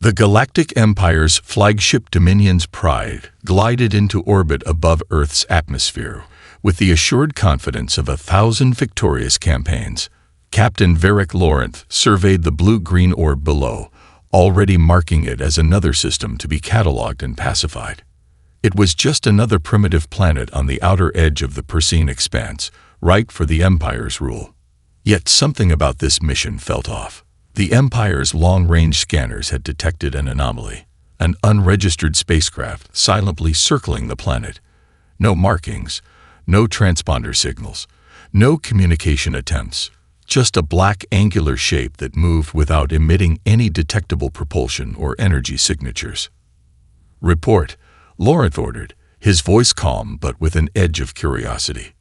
The Galactic Empire's flagship Dominion's Pride glided into orbit above Earth's atmosphere with the assured confidence of 1,000 victorious campaigns. Captain Varric Lawrence surveyed the blue-green orb below, already marking it as another system to be catalogued and pacified. It was just another primitive planet on the outer edge of the Persine expanse, ripe for the Empire's rule. Yet something about this mission felt off. The Empire's long-range scanners had detected an anomaly, an unregistered spacecraft silently circling the planet. No markings, no transponder signals, no communication attempts, just a black angular shape that moved without emitting any detectable propulsion or energy signatures. "Report," Lawrence ordered, his voice calm but with an edge of curiosity.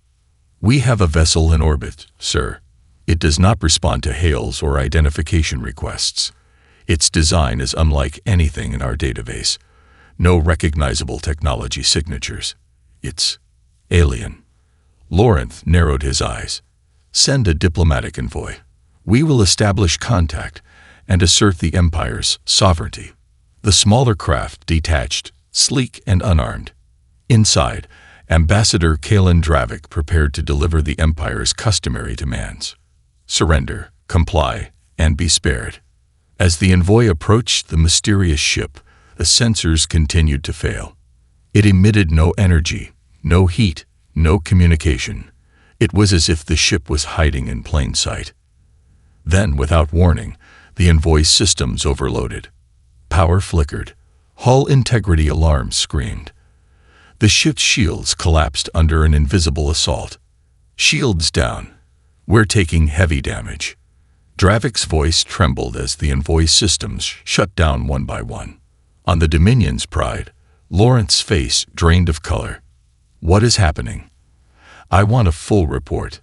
"We have a vessel in orbit, sir. It does not respond to hails or identification requests. Its design is unlike anything in our database. No recognizable technology signatures. It's alien." Lawrence narrowed his eyes. "Send a diplomatic envoy. We will establish contact and assert the Empire's sovereignty." The smaller craft detached, sleek and unarmed. Inside, Ambassador Kalen Dravik prepared to deliver the Empire's customary demands. Surrender, comply, and be spared. As the envoy approached the mysterious ship, the sensors continued to fail. It emitted no energy, no heat, no communication. It was as if the ship was hiding in plain sight. Then, without warning, the envoy's systems overloaded. Power flickered. Hull integrity alarms screamed. The ship's shields collapsed under an invisible assault. "Shields down. We're taking heavy damage." Dravik's voice trembled as the envoy's systems shut down one by one. On the Dominion's Pride, Lawrence's face drained of color. "What is happening? I want a full report."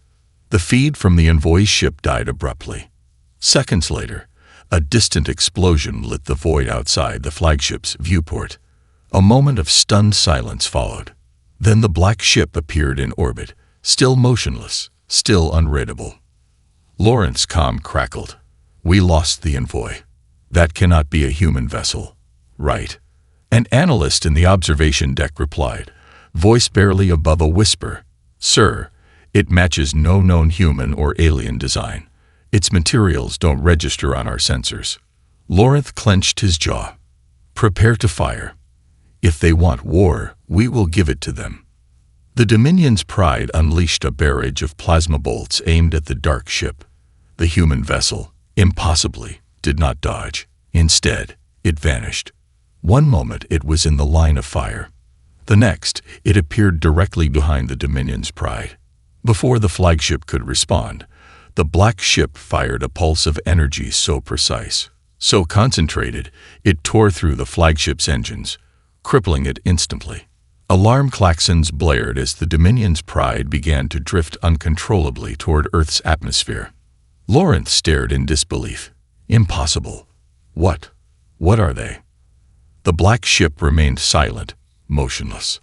The feed from the envoy's ship died abruptly. Seconds later, a distant explosion lit the void outside the flagship's viewport. A moment of stunned silence followed. Then the black ship appeared in orbit, still motionless, still unreadable. Lawrence's calm crackled. "We lost the envoy. That cannot be a human vessel, right?" An analyst in the observation deck replied, voice barely above a whisper. "Sir, it matches no known human or alien design. Its materials don't register on our sensors." Lawrence clenched his jaw. "Prepare to fire. If they want war, we will give it to them." The Dominion's Pride unleashed a barrage of plasma bolts aimed at the dark ship. The human vessel, impossibly, did not dodge. Instead, it vanished. One moment it was in the line of fire. The next, it appeared directly behind the Dominion's Pride. Before the flagship could respond, the black ship fired a pulse of energy so precise, so concentrated, it tore through the flagship's engines, crippling it instantly. Alarm klaxons blared as the Dominion's Pride began to drift uncontrollably toward Earth's atmosphere. Lawrence stared in disbelief. Impossible. What are they? The black ship remained silent, motionless.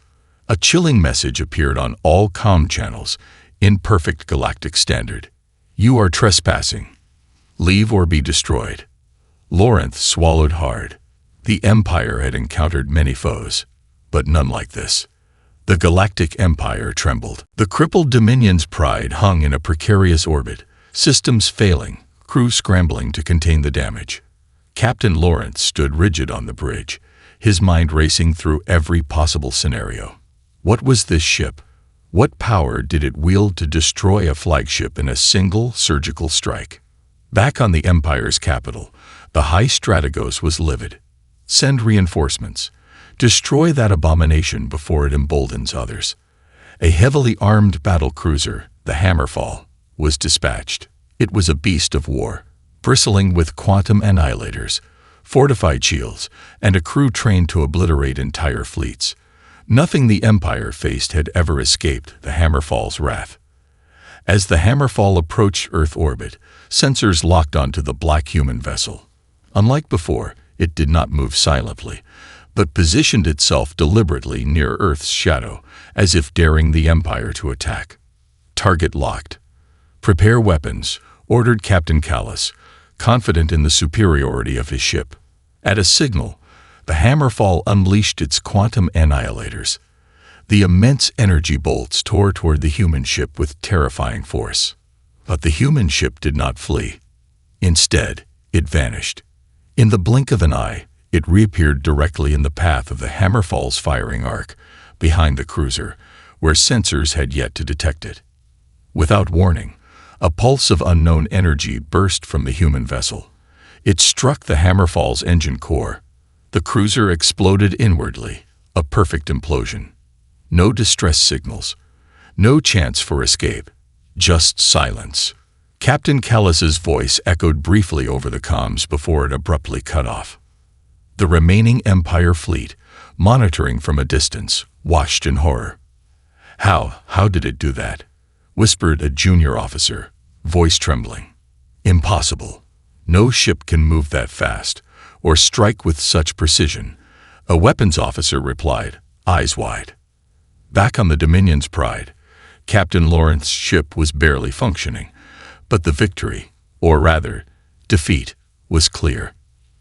A chilling message appeared on all comm channels, in perfect galactic standard. "You are trespassing. Leave or be destroyed." Lawrence swallowed hard. The Empire had encountered many foes, but none like this. The Galactic Empire trembled. The crippled Dominion's Pride hung in a precarious orbit, systems failing, crew scrambling to contain the damage. Captain Lawrence stood rigid on the bridge, his mind racing through every possible scenario. What was this ship? What power did it wield to destroy a flagship in a single surgical strike? Back on the Empire's capital, the High Strategos was livid. "Send reinforcements. Destroy that abomination before it emboldens others." A heavily armed battle cruiser, the Hammerfall, was dispatched. It was a beast of war, bristling with quantum annihilators, fortified shields, and a crew trained to obliterate entire fleets. Nothing the Empire faced had ever escaped the Hammerfall's wrath. As the Hammerfall approached Earth orbit, sensors locked onto the black human vessel. Unlike before, it did not move silently, but positioned itself deliberately near Earth's shadow, as if daring the Empire to attack. Target locked. "Prepare weapons," ordered Captain Callus, confident in the superiority of his ship. At a signal, the Hammerfall unleashed its quantum annihilators. The immense energy bolts tore toward the human ship with terrifying force. But the human ship did not flee. Instead, it vanished. In the blink of an eye, it reappeared directly in the path of the Hammerfall's firing arc, behind the cruiser, where sensors had yet to detect it. Without warning, a pulse of unknown energy burst from the human vessel. It struck the Hammerfall's engine core. The cruiser exploded inwardly, a perfect implosion. No distress signals, no chance for escape, just silence. Captain Callus's voice echoed briefly over the comms before it abruptly cut off. The remaining Empire fleet, monitoring from a distance, watched in horror. How did it do that?" whispered a junior officer, voice trembling. "Impossible. No ship can move that fast, or strike with such precision," a weapons officer replied, eyes wide. Back on the Dominion's Pride, Captain Lawrence's ship was barely functioning, but the victory, or rather, defeat, was clear.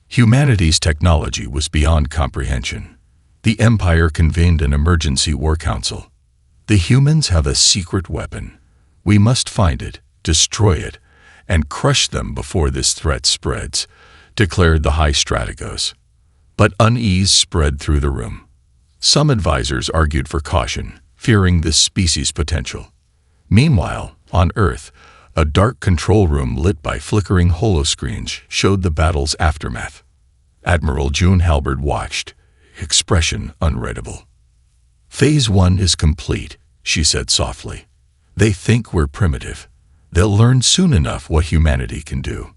Humanity's technology was beyond comprehension. The Empire convened an emergency war council. "The humans have a secret weapon. We must find it, destroy it, and crush them before this threat spreads," declared the High Strategos. But unease spread through the room. Some advisors argued for caution, fearing this species' potential. Meanwhile, on Earth, a dark control room lit by flickering holoscreens showed the battle's aftermath. Admiral June Halberd watched, expression unreadable. "Phase 1 is complete," she said softly. "They think we're primitive. They'll learn soon enough what humanity can do."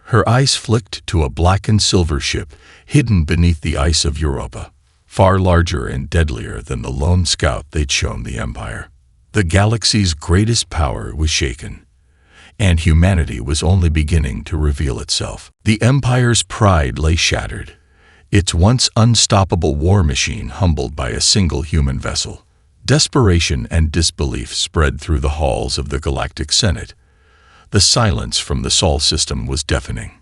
Her eyes flicked to a black and silver ship hidden beneath the ice of Europa, far larger and deadlier than the lone scout they'd shown the Empire. The galaxy's greatest power was shaken, and humanity was only beginning to reveal itself. The Empire's pride lay shattered, its once unstoppable war machine humbled by a single human vessel. Desperation and disbelief spread through the halls of the Galactic Senate. The silence from the Sol system was deafening.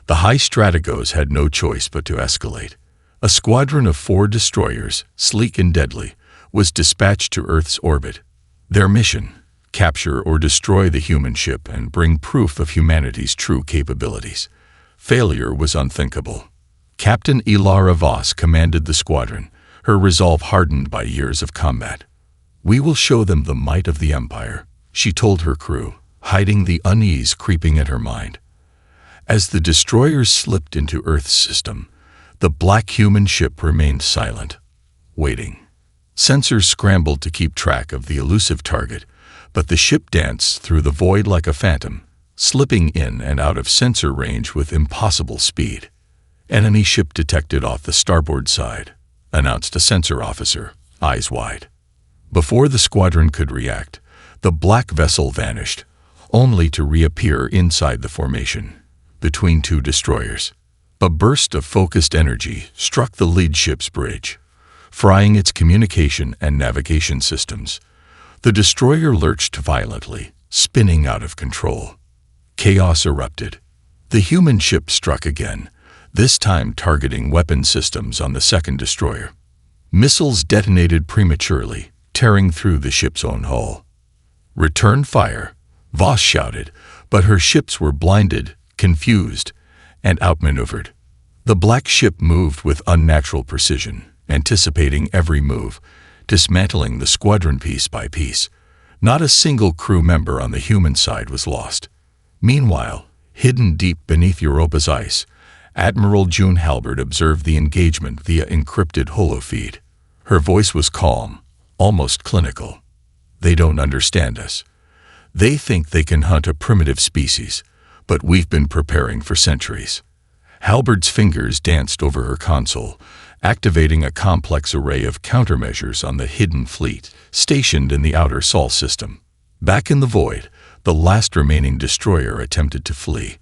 The High Strategos had no choice but to escalate. A squadron of 4 destroyers, sleek and deadly, was dispatched to Earth's orbit. Their mission: capture or destroy the human ship and bring proof of humanity's true capabilities. Failure was unthinkable. Captain Ilara Voss commanded the squadron, her resolve hardened by years of combat. "We will show them the might of the Empire," she told her crew, hiding the unease creeping at her mind. As the destroyers slipped into Earth's system, the black human ship remained silent, waiting. Sensors scrambled to keep track of the elusive target, but the ship danced through the void like a phantom, slipping in and out of sensor range with impossible speed. "Enemy ship detected off the starboard side," announced a sensor officer, eyes wide. Before the squadron could react, the black vessel vanished, only to reappear inside the formation, between 2 destroyers. A burst of focused energy struck the lead ship's bridge, frying its communication and navigation systems. The destroyer lurched violently, spinning out of control. Chaos erupted. The human ship struck again, this time targeting weapon systems on the second destroyer. Missiles detonated prematurely, tearing through the ship's own hull. "Return fire," Voss shouted, but her ships were blinded, confused, and outmaneuvered. The black ship moved with unnatural precision, anticipating every move, dismantling the squadron piece by piece. Not a single crew member on the human side was lost. Meanwhile, hidden deep beneath Europa's ice, Admiral June Halberd observed the engagement via encrypted holofeed. Her voice was calm, almost clinical. "They don't understand us. They think they can hunt a primitive species, but we've been preparing for centuries." Halberd's fingers danced over her console, activating a complex array of countermeasures on the hidden fleet stationed in the outer Sol system. Back in the void, the last remaining destroyer attempted to flee,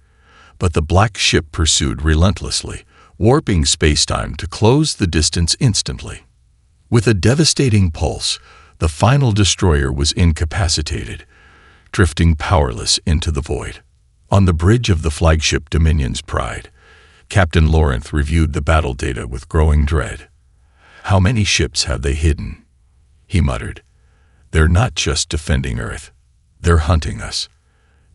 but the black ship pursued relentlessly, warping spacetime to close the distance instantly. With a devastating pulse, the final destroyer was incapacitated, drifting powerless into the void. On the bridge of the flagship Dominion's Pride, Captain Lawrence reviewed the battle data with growing dread. "How many ships have they hidden?" he muttered. "They're not just defending Earth. They're hunting us."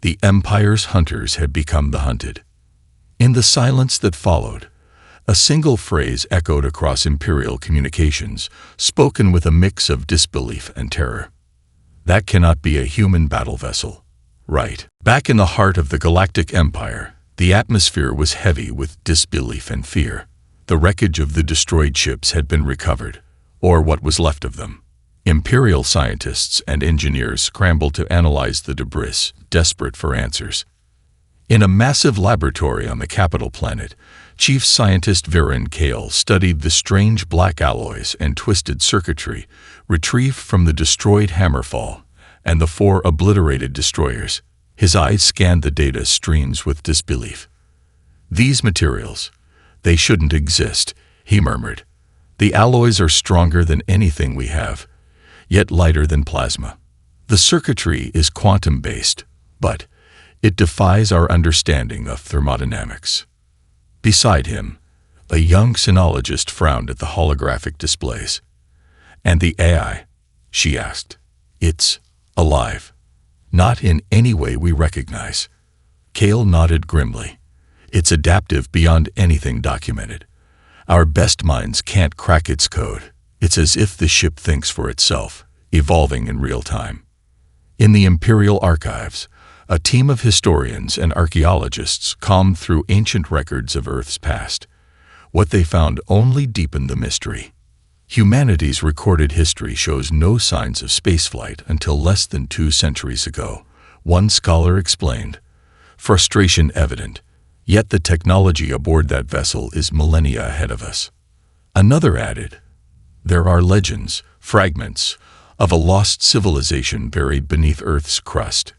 The Empire's hunters had become the hunted. In the silence that followed, a single phrase echoed across Imperial communications, spoken with a mix of disbelief and terror. "That cannot be a human battle vessel, right?" Back in the heart of the Galactic Empire, the atmosphere was heavy with disbelief and fear. The wreckage of the destroyed ships had been recovered, or what was left of them. Imperial scientists and engineers scrambled to analyze the debris, desperate for answers. In a massive laboratory on the capital planet, Chief Scientist Viren Kale studied the strange black alloys and twisted circuitry retrieved from the destroyed Hammerfall and the 4 obliterated destroyers. His eyes scanned the data streams with disbelief. "These materials, they shouldn't exist," he murmured. "The alloys are stronger than anything we have, yet lighter than plasma. The circuitry is quantum-based, but it defies our understanding of thermodynamics." Beside him, a young sinologist frowned at the holographic displays. "And the AI?" she asked. "It's alive. Not in any way we recognize." Kale nodded grimly. "It's adaptive beyond anything documented. Our best minds can't crack its code. It's as if the ship thinks for itself, evolving in real time." In the Imperial archives, a team of historians and archaeologists combed through ancient records of Earth's past. What they found only deepened the mystery. Humanity's recorded history shows no signs of spaceflight until less than 2 centuries ago, one scholar explained. Frustration evident, yet the technology aboard that vessel is millennia ahead of us. Another added, "There are legends, fragments, of a lost civilization buried beneath Earth's crust,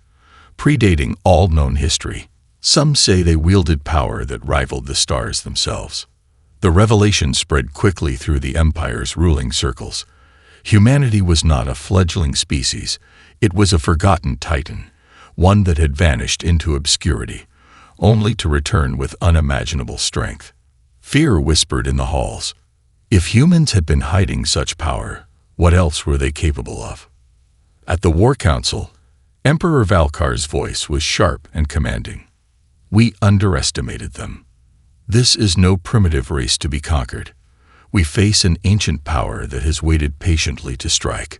predating all known history. Some say they wielded power that rivaled the stars themselves." The revelation spread quickly through the Empire's ruling circles. Humanity was not a fledgling species, it was a forgotten titan, one that had vanished into obscurity, only to return with unimaginable strength. Fear whispered in the halls. If humans had been hiding such power, what else were they capable of? At the War Council, Emperor Valkar's voice was sharp and commanding. "We underestimated them. This is no primitive race to be conquered. We face an ancient power that has waited patiently to strike."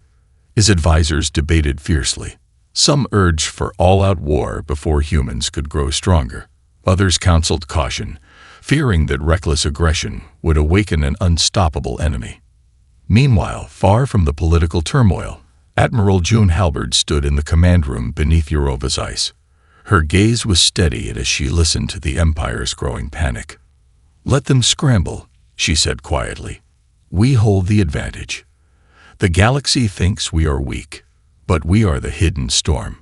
His advisors debated fiercely. Some urged for all-out war before humans could grow stronger. Others counseled caution, fearing that reckless aggression would awaken an unstoppable enemy. Meanwhile, far from the political turmoil, Admiral June Halberd stood in the command room beneath Eurova's ice. Her gaze was steady as she listened to the Empire's growing panic. "Let them scramble," she said quietly. "We hold the advantage. The galaxy thinks we are weak, but we are the hidden storm."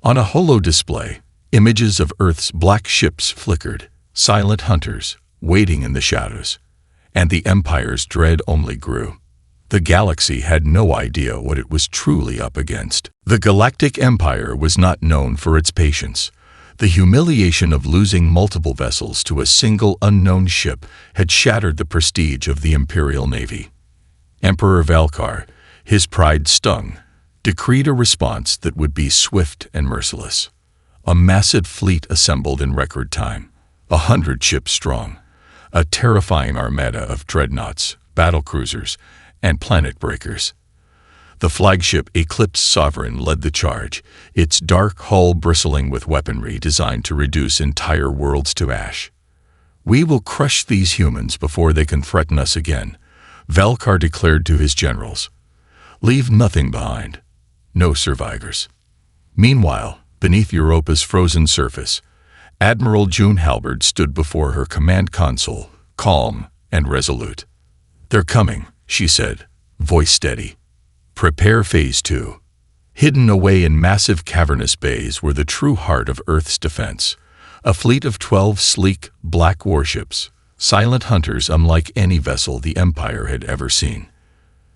On a holo display, images of Earth's black ships flickered, silent hunters, waiting in the shadows, and the Empire's dread only grew. The galaxy had no idea what it was truly up against. The Galactic Empire was not known for its patience. The humiliation of losing multiple vessels to a single unknown ship had shattered the prestige of the Imperial Navy. Emperor Valkar, his pride stung, decreed a response that would be swift and merciless. A massive fleet assembled in record time, 100 ships strong, a terrifying armada of dreadnoughts, battlecruisers, and planet breakers. The flagship Eclipse Sovereign led the charge, its dark hull bristling with weaponry designed to reduce entire worlds to ash. "We will crush these humans before they can threaten us again," Valkar declared to his generals. "Leave nothing behind. No survivors." Meanwhile, beneath Europa's frozen surface, Admiral June Halberd stood before her command console, calm and resolute. "They're coming," she said, voice steady. "Prepare Phase 2. Hidden away in massive cavernous bays were the true heart of Earth's defense, a fleet of 12 sleek, black warships, silent hunters unlike any vessel the Empire had ever seen.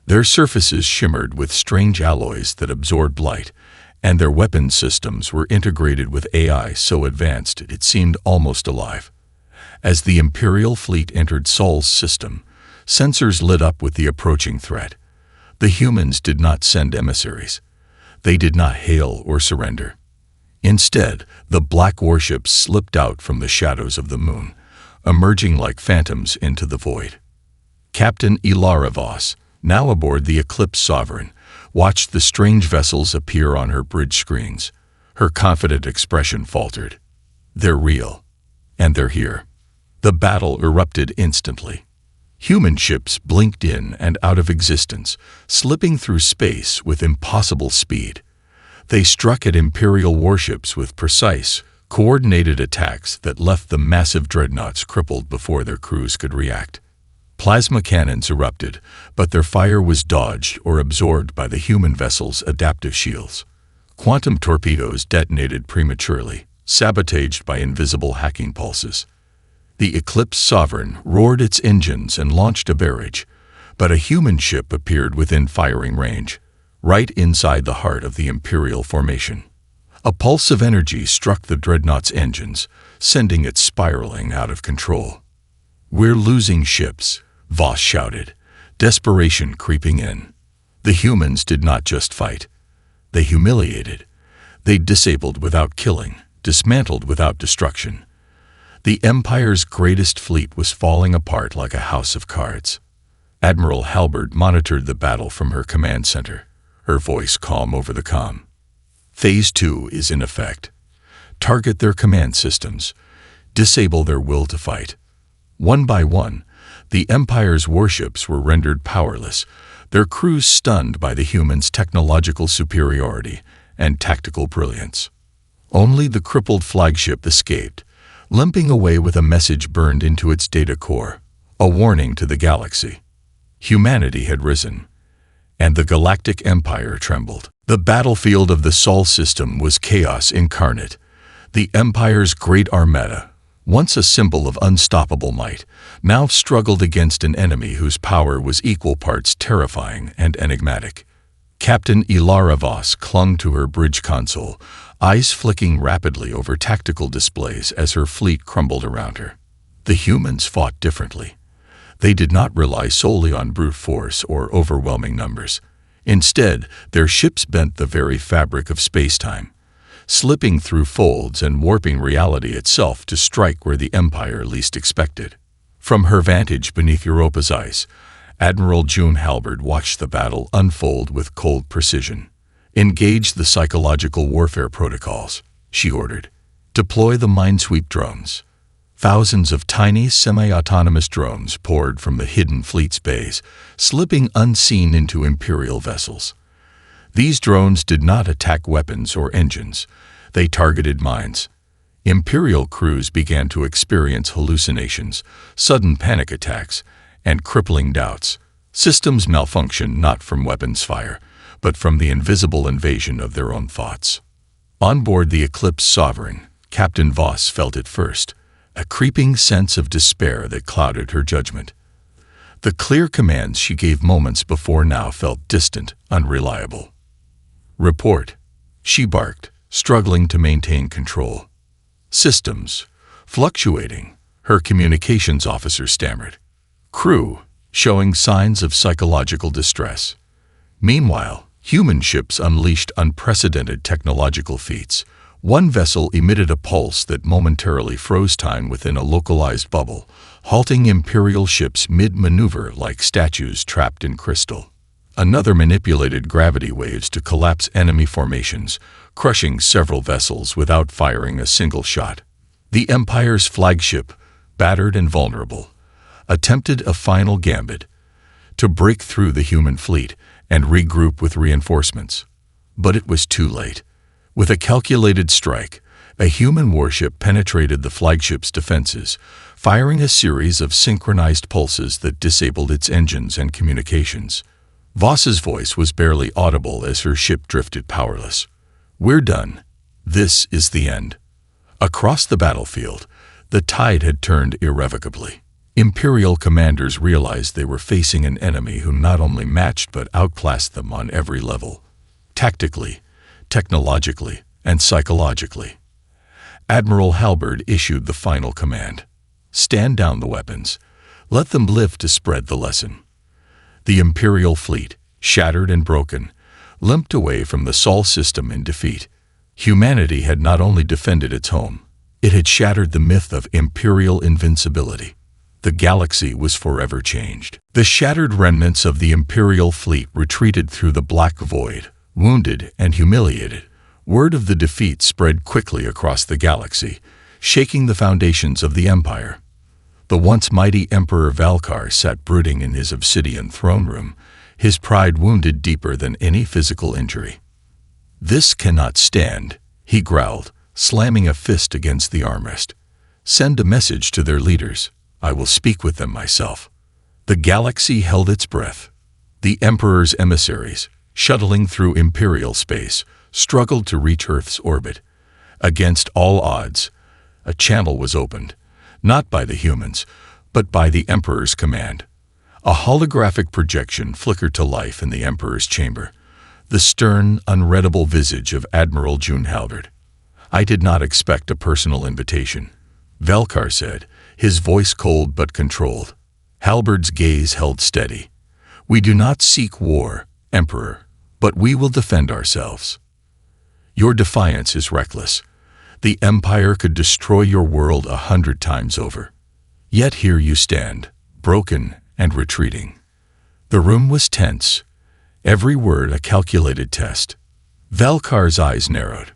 Their surfaces shimmered with strange alloys that absorbed light, and their weapons systems were integrated with AI so advanced it seemed almost alive. As the Imperial fleet entered Sol's system, sensors lit up with the approaching threat. The humans did not send emissaries. They did not hail or surrender. Instead, the black warships slipped out from the shadows of the moon, emerging like phantoms into the void. Captain Ilara Voss, now aboard the Eclipse Sovereign, watched the strange vessels appear on her bridge screens. Her confident expression faltered. They're real. And they're here. The battle erupted instantly. Human ships blinked in and out of existence, slipping through space with impossible speed. They struck at Imperial warships with precise, coordinated attacks that left the massive dreadnoughts crippled before their crews could react. Plasma cannons erupted, but their fire was dodged or absorbed by the human vessel's adaptive shields. Quantum torpedoes detonated prematurely, sabotaged by invisible hacking pulses. The Eclipse Sovereign roared its engines and launched a barrage, but a human ship appeared within firing range, right inside the heart of the Imperial formation. A pulse of energy struck the dreadnought's engines, sending it spiraling out of control. "We're losing ships," Voss shouted, desperation creeping in. The humans did not just fight. They humiliated. They disabled without killing, dismantled without destruction. The Empire's greatest fleet was falling apart like a house of cards. Admiral Halberd monitored the battle from her command center, her voice calm over the comm. Phase 2 is in effect. Target their command systems. Disable their will to fight. One by one, the Empire's warships were rendered powerless, their crews stunned by the humans' technological superiority and tactical brilliance. Only the crippled flagship escaped, limping away with a message burned into its data core, a warning to the galaxy. Humanity had risen, and the Galactic Empire trembled. The battlefield of the Sol system was chaos incarnate. The Empire's great armada, once a symbol of unstoppable might, now struggled against an enemy whose power was equal parts terrifying and enigmatic. Captain Ilara Voss clung to her bridge console, eyes flicking rapidly over tactical displays as her fleet crumbled around her. The humans fought differently. They did not rely solely on brute force or overwhelming numbers. Instead, their ships bent the very fabric of space-time, slipping through folds and warping reality itself to strike where the Empire least expected. From her vantage beneath Europa's ice, Admiral June Halberd watched the battle unfold with cold precision. "Engage the psychological warfare protocols," she ordered. "Deploy the minesweep drones." Thousands of tiny, semi-autonomous drones poured from the hidden fleet's bays, slipping unseen into Imperial vessels. These drones did not attack weapons or engines. They targeted mines. Imperial crews began to experience hallucinations, sudden panic attacks, and crippling doubts. Systems malfunction not from weapons fire, but from the invisible invasion of their own thoughts. On board the Eclipse Sovereign, Captain Voss felt it first, a creeping sense of despair that clouded her judgment. The clear commands she gave moments before now felt distant, unreliable. "Report," she barked, struggling to maintain control. "Systems, fluctuating," her communications officer stammered. "Crew, showing signs of psychological distress." Meanwhile, human ships unleashed unprecedented technological feats. One vessel emitted a pulse that momentarily froze time within a localized bubble, halting Imperial ships mid-maneuver like statues trapped in crystal. Another manipulated gravity waves to collapse enemy formations, crushing several vessels without firing a single shot. The Empire's flagship, battered and vulnerable, attempted a final gambit to break through the human fleet and regroup with reinforcements. But it was too late. With a calculated strike, a human warship penetrated the flagship's defenses, firing a series of synchronized pulses that disabled its engines and communications. Voss's voice was barely audible as her ship drifted powerless. "We're done. This is the end." Across the battlefield, the tide had turned irrevocably. Imperial commanders realized they were facing an enemy who not only matched but outclassed them on every level. Tactically, technologically, and psychologically. Admiral Halberd issued the final command. Stand down the weapons. Let them live to spread the lesson. The Imperial fleet, shattered and broken, limped away from the Sol system in defeat. Humanity had not only defended its home, it had shattered the myth of Imperial invincibility. The galaxy was forever changed. The shattered remnants of the Imperial fleet retreated through the black void, wounded and humiliated. Word of the defeat spread quickly across the galaxy, shaking the foundations of the Empire. The once mighty Emperor Valkar sat brooding in his obsidian throne room, his pride wounded deeper than any physical injury. "This cannot stand," he growled, slamming a fist against the armrest. "Send a message to their leaders. I will speak with them myself." The galaxy held its breath. The Emperor's emissaries, shuttling through Imperial space, struggled to reach Earth's orbit. Against all odds, a channel was opened, not by the humans, but by the Emperor's command. A holographic projection flickered to life in the Emperor's chamber, the stern, unreadable visage of Admiral June Halberd. "I did not expect a personal invitation," Valkar said, his voice cold but controlled. Halberd's gaze held steady. "We do not seek war, Emperor, but we will defend ourselves. Your defiance is reckless. The Empire could destroy your world 100 times over. Yet here you stand, broken and retreating." The room was tense, every word a calculated test. Valkar's eyes narrowed.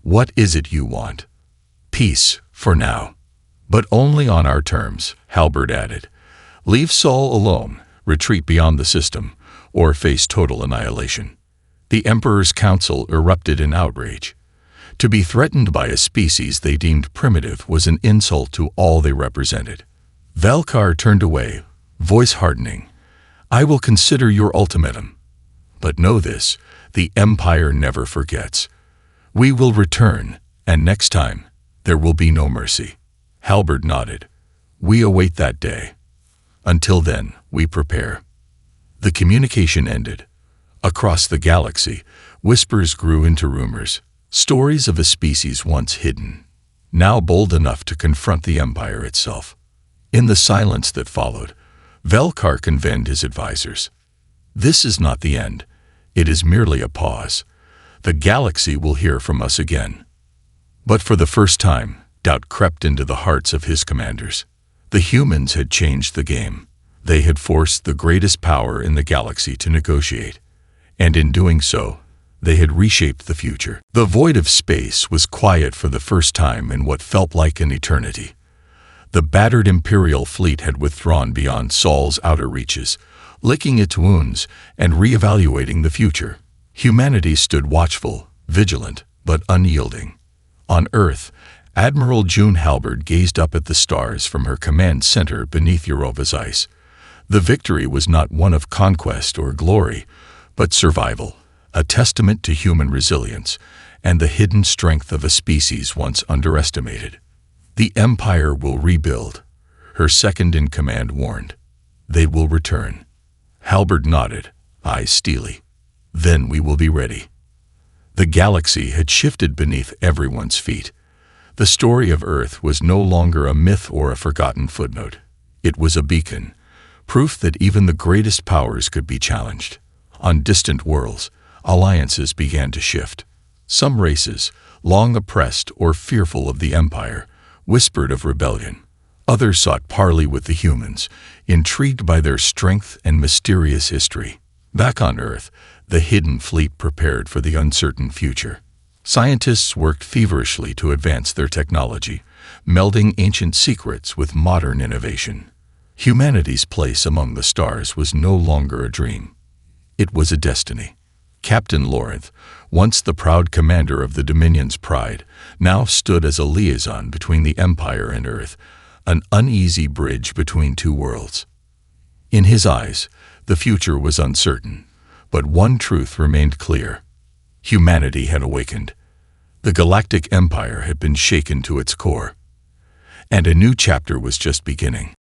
"What is it you want?" "Peace, for now. But only on our terms," Halberd added. "Leave Sol alone, retreat beyond the system, or face total annihilation." The Emperor's council erupted in outrage. To be threatened by a species they deemed primitive was an insult to all they represented. Valkar turned away, voice hardening. "I will consider your ultimatum. But know this, the Empire never forgets. We will return, and next time, there will be no mercy." Halberd nodded. "We await that day. Until then, we prepare." The communication ended. Across the galaxy, whispers grew into rumors, stories of a species once hidden, now bold enough to confront the Empire itself. In the silence that followed, Valkar convened his advisors. "This is not the end. It is merely a pause. The galaxy will hear from us again." But for the first time, doubt crept into the hearts of his commanders. The humans had changed the game. They had forced the greatest power in the galaxy to negotiate. And in doing so, they had reshaped the future. The void of space was quiet for the first time in what felt like an eternity. The battered Imperial fleet had withdrawn beyond Sol's outer reaches, licking its wounds and reevaluating the future. Humanity stood watchful, vigilant, but unyielding. On Earth, Admiral June Halberd gazed up at the stars from her command center beneath Europa's ice. The victory was not one of conquest or glory, but survival, a testament to human resilience and the hidden strength of a species once underestimated. "The Empire will rebuild," her second-in-command warned. "They will return." Halberd nodded, eyes steely. "Then we will be ready." The galaxy had shifted beneath everyone's feet. The story of Earth was no longer a myth or a forgotten footnote. It was a beacon, proof that even the greatest powers could be challenged. On distant worlds, alliances began to shift. Some races, long oppressed or fearful of the Empire, whispered of rebellion. Others sought parley with the humans, intrigued by their strength and mysterious history. Back on Earth, the hidden fleet prepared for the uncertain future. Scientists worked feverishly to advance their technology, melding ancient secrets with modern innovation. Humanity's place among the stars was no longer a dream. It was a destiny. Captain Lorinth, once the proud commander of the Dominion's Pride, now stood as a liaison between the Empire and Earth, an uneasy bridge between two worlds. In his eyes, the future was uncertain, but one truth remained clear. Humanity had awakened. The Galactic Empire had been shaken to its core. And a new chapter was just beginning.